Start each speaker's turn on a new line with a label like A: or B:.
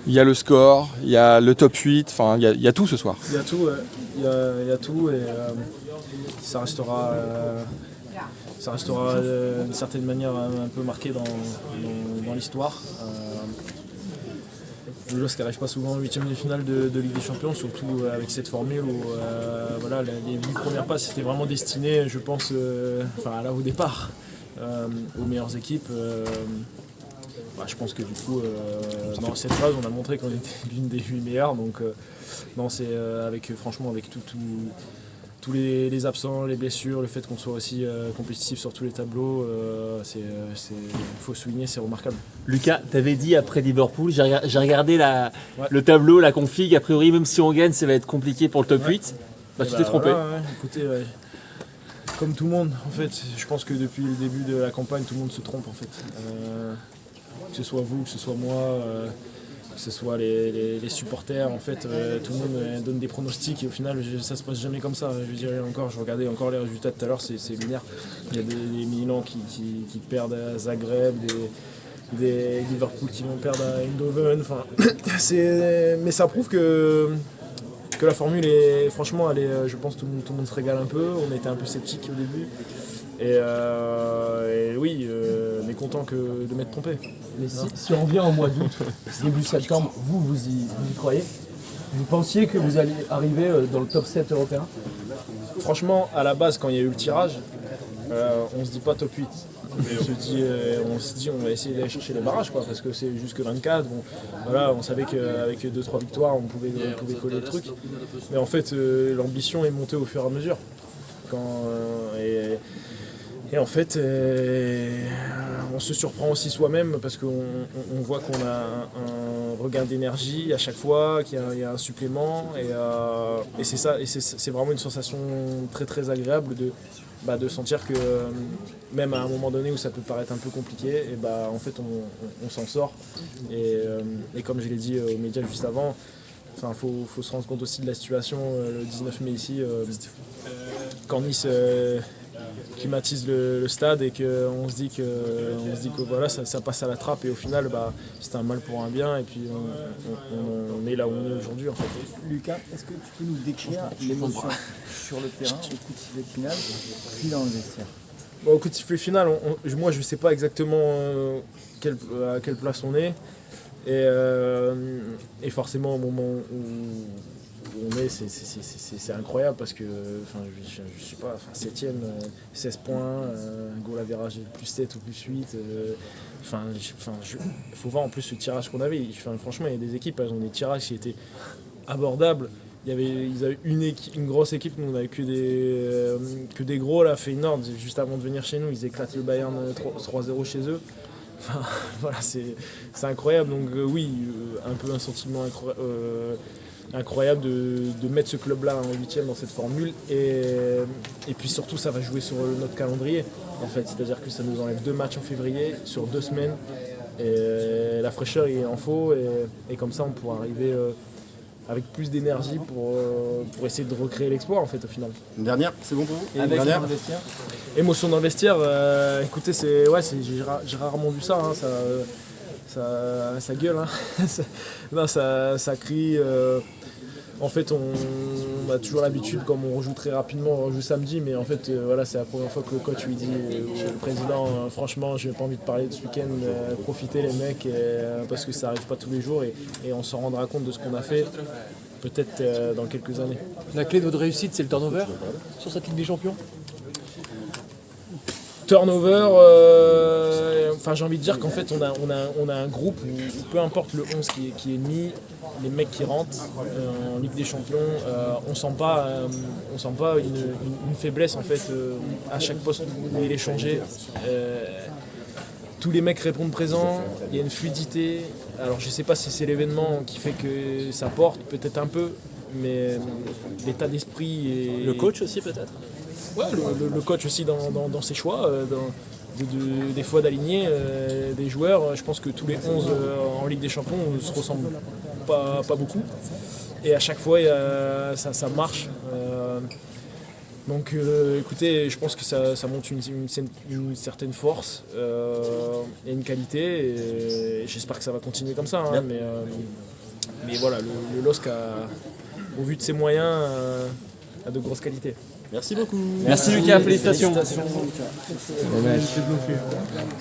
A: Il y a le score, il y a le top 8, enfin il y a tout ce soir.
B: Il y a tout, il y a tout et ça restera d'une certaine manière un peu marqué dans l'histoire. Le LOSC n'arrive pas souvent en huitième de finale de Ligue des Champions, surtout avec cette formule où voilà, les 8 premières passes étaient vraiment destinées, je pense, là au départ, aux meilleures équipes. Je pense que du coup, dans cette phase, on a montré qu'on était l'une des 8 meilleures. Donc, c'est franchement avec tous les absents, les blessures, le fait qu'on soit aussi compétitif sur tous les tableaux, faut souligner, c'est remarquable.
C: Lucas, tu avais dit après Liverpool, j'ai regardé le tableau, la config, a priori même si on gagne, ça va être compliqué pour le top 8. Tu t'es trompé.
B: Voilà, écoutez, comme tout le monde, en fait, je pense que depuis le début de la campagne, tout le monde se trompe en fait. Que ce soit vous, que ce soit moi, que ce soit les supporters, en fait, tout le monde donne des pronostics et au final ça se passe jamais comme ça. Je regardais encore les résultats tout à l'heure, c'est lunaire. Il y a des Milan qui perdent à Zagreb, des Liverpool qui vont perdre à Eindhoven. Mais ça prouve que la formule est, franchement, je pense que tout le monde se régale un peu. On était un peu sceptiques au début. Et oui, on est content de m'être trompé.
D: Mais si on revient au mois d'août, début septembre, vous y croyez? Vous pensiez que vous alliez arriver dans le top 7 européen?
B: Franchement, à la base, quand il y a eu le tirage, on se dit pas top 8. On se dit on va essayer d'aller chercher les barrages, quoi, parce que c'est jusque 24. Bon, voilà, on savait qu'avec 2-3 victoires, on pouvait coller le truc. Mais en fait, l'ambition est montée au fur et à mesure. Et en fait, on se surprend aussi soi-même parce qu'on voit qu'on a un regain d'énergie à chaque fois, qu'il y a un supplément. Et c'est ça, et c'est vraiment une sensation très très agréable de sentir que même à un moment donné où ça peut paraître un peu compliqué, et en fait on s'en sort. Et comme je l'ai dit aux médias juste avant, faut se rendre compte aussi de la situation le 19 mai ici, quand Nice climatise le stade et qu'on se dit que voilà, ça passe à la trappe et au final c'est un mal pour un bien et puis on est là où on est aujourd'hui en fait.
E: Lucas, est-ce que tu peux nous décrire l'émotion sur le terrain au coup de sifflet final puis dans le vestiaire?
B: Au coup de sifflet final, moi je ne sais pas exactement à quelle place on est et forcément au moment où on est, c'est incroyable parce que je sais pas, 7ème, 16 points, goal average plus 7 ou plus 8. Il faut voir en plus le tirage qu'on avait. Franchement, il y a des équipes, elles ont des tirages qui étaient abordables. Ils avaient une grosse équipe, nous on n'avait que des gros là, Feyenoord, juste avant de venir chez nous, ils éclatent le Bayern 3-0 chez eux. Voilà, c'est incroyable. Donc oui, un peu un sentiment incroyable de mettre ce club-là en 8ème dans cette formule et puis surtout ça va jouer sur notre calendrier en fait, c'est-à-dire que ça nous enlève 2 matchs en février sur 2 semaines et la fraîcheur il en faut et comme ça on pourra arriver avec plus d'énergie pour essayer de recréer l'exploit en fait au final.
F: Une dernière, c'est bon pour vous?
D: Avec dans le vestiaire.
B: Émotion dans le vestiaire, écoutez, j'ai rarement vu ça, hein, ça gueule, hein. ça crie. En fait, on a toujours l'habitude, comme on rejoue très rapidement, on rejoue samedi, mais en fait, voilà, c'est la première fois que le coach lui dit au président, franchement, j'ai pas envie de parler de ce week-end, profitez les mecs, parce que ça arrive pas tous les jours et on s'en rendra compte de ce qu'on a fait, peut-être dans quelques années.
D: La clé de votre réussite, c'est le turnover sur cette Ligue des Champions?
B: Turnover, j'ai envie de dire qu'en fait on a un groupe où peu importe le 11 qui est mis, les mecs qui rentrent en Ligue des Champions, on sent pas une faiblesse en fait à chaque poste où il est changé. Tous les mecs répondent présents, il y a une fluidité. Alors je sais pas si c'est l'événement qui fait que ça porte, peut-être un peu, mais l'état d'esprit et
C: Le coach aussi peut-être?
B: Ouais, le coach aussi dans ses choix, des fois d'aligner des joueurs. Je pense que tous les 11 en Ligue des Champions ne se ressemblent pas beaucoup. Et à chaque fois, ça marche. Donc écoutez, je pense que ça montre une certaine force et une qualité. Et j'espère que ça va continuer comme ça. Hein, mais Mais voilà, le LOSC, au vu de ses moyens, a de grosses qualités.
C: Merci beaucoup. Merci Lucas, félicitations.